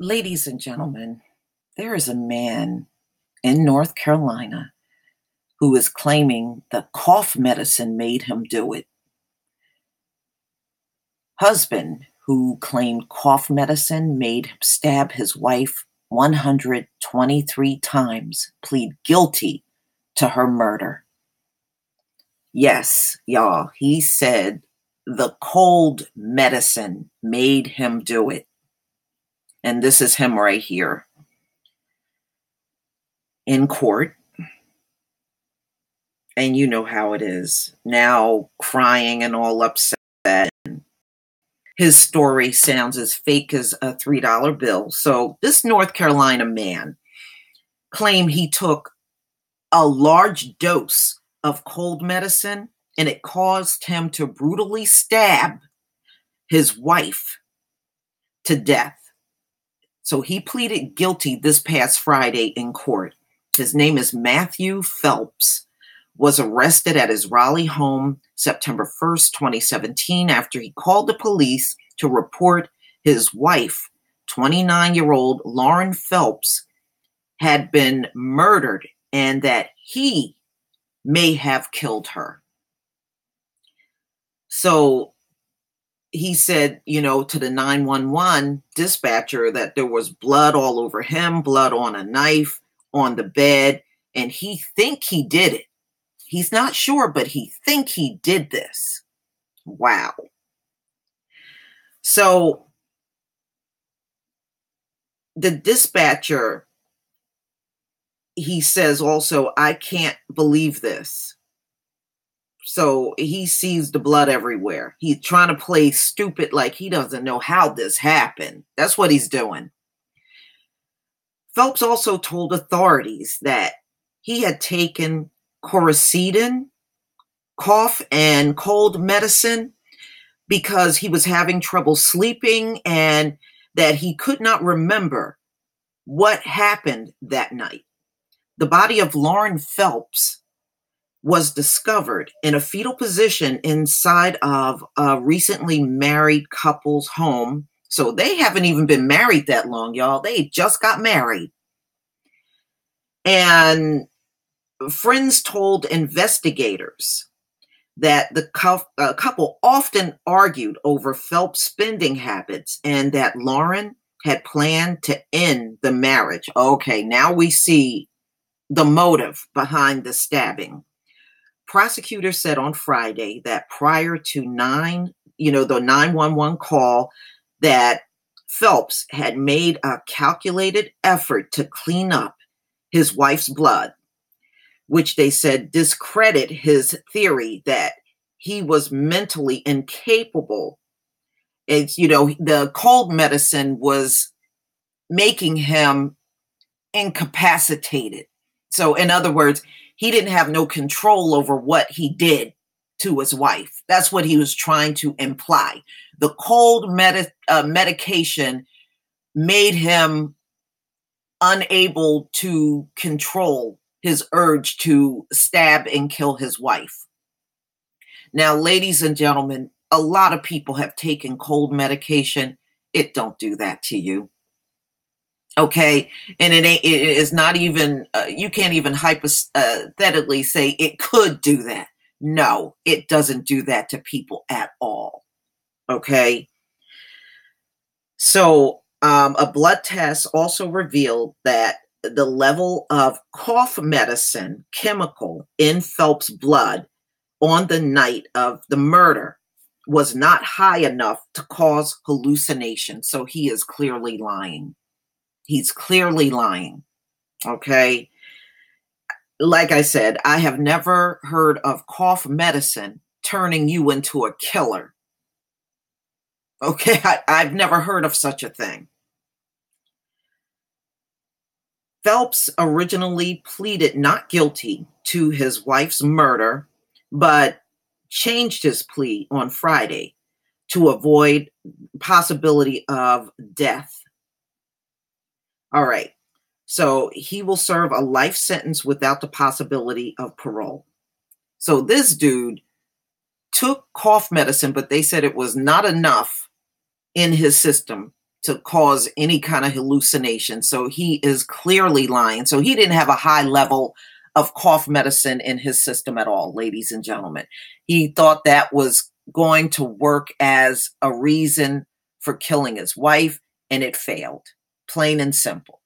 Ladies and gentlemen, there is a man in North Carolina who is claiming the cough medicine made him do it. Husband who claimed cough medicine made him stab his wife 123 times, plead guilty to her murder. Yes, y'all, he said the cold medicine made him do it. And this is him right here in court. And you know how it is. Now crying and all upset. His story sounds as fake as a $3 bill. So this North Carolina man claimed he took a large dose of cold medicine and it caused him to brutally stab his wife to death. So he pleaded guilty this past Friday in court. His name is Matthew Phelps. Was arrested at his Raleigh home September 1st, 2017, after he called the police to report his wife, 29-year-old Lauren Phelps, had been murdered and that he may have killed her. So he said, to the 911 dispatcher that there was blood all over him, blood on a knife, on the bed, and he think he did it. He's not sure, but he think he did this. Wow. So the dispatcher, he says also, I can't believe this. So he sees the blood everywhere. He's trying to play stupid like he doesn't know how this happened. That's what he's doing. Phelps also told authorities that he had taken Coricidin, cough and cold medicine, because he was having trouble sleeping and that he could not remember what happened that night. The body of Lauren Phelps was discovered in a fetal position inside of a recently married couple's home. So they haven't even been married that long, y'all. They just got married. And friends told investigators that the couple often argued over Phelps' spending habits and that Lauren had planned to end the marriage. Okay, now we see the motive behind the stabbing. Prosecutors said on Friday that prior to the 911 call, that Phelps had made a calculated effort to clean up his wife's blood, which they said discredit his theory that he was mentally incapable. It's, the cold medicine was making him incapacitated. So in other words, he didn't have no control over what he did to his wife. That's what he was trying to imply. The cold medication made him unable to control his urge to stab and kill his wife. Now, ladies and gentlemen, a lot of people have taken cold medication. It don't do that to you. Okay. And it is not even, you can't even hypothetically say it could do that. No, it doesn't do that to people at all. Okay. So, a blood test also revealed that the level of cough medicine chemical in Phelps' blood on the night of the murder was not high enough to cause hallucination. So he is clearly lying. He's clearly lying. Okay. Like I said, I have never heard of cough medicine turning you into a killer. Okay. I've never heard of such a thing. Phelps originally pleaded not guilty to his wife's murder, but changed his plea on Friday to avoid possibility of death. All right. So he will serve a life sentence without the possibility of parole. So this dude took cough medicine, but they said it was not enough in his system to cause any kind of hallucination. So he is clearly lying. So he didn't have a high level of cough medicine in his system at all, ladies and gentlemen. He thought that was going to work as a reason for killing his wife, and it failed, plain and simple.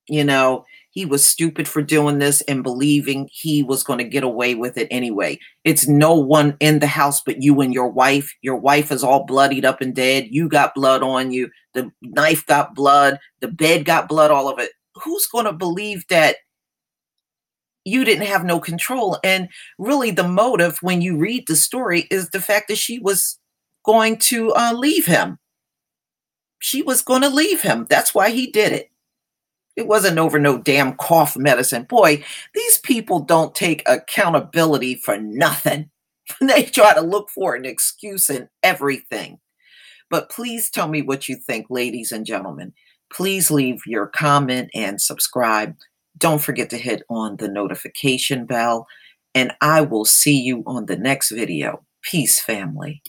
You know, he was stupid for doing this and believing he was going to get away with it anyway. It's no one in the house but you and your wife. Your wife is all bloodied up and dead. You got blood on you. The knife got blood. The bed got blood, all of it. Who's going to believe that you didn't have no control? And really the motive, when you read the story, is the fact that she was going to leave him. She was going to leave him. That's why he did it. It wasn't over no damn cough medicine. Boy, these people don't take accountability for nothing. They try to look for an excuse in everything. But please tell me what you think, ladies and gentlemen. Please leave your comment and subscribe. Don't forget to hit on the notification bell. And I will see you on the next video. Peace, family.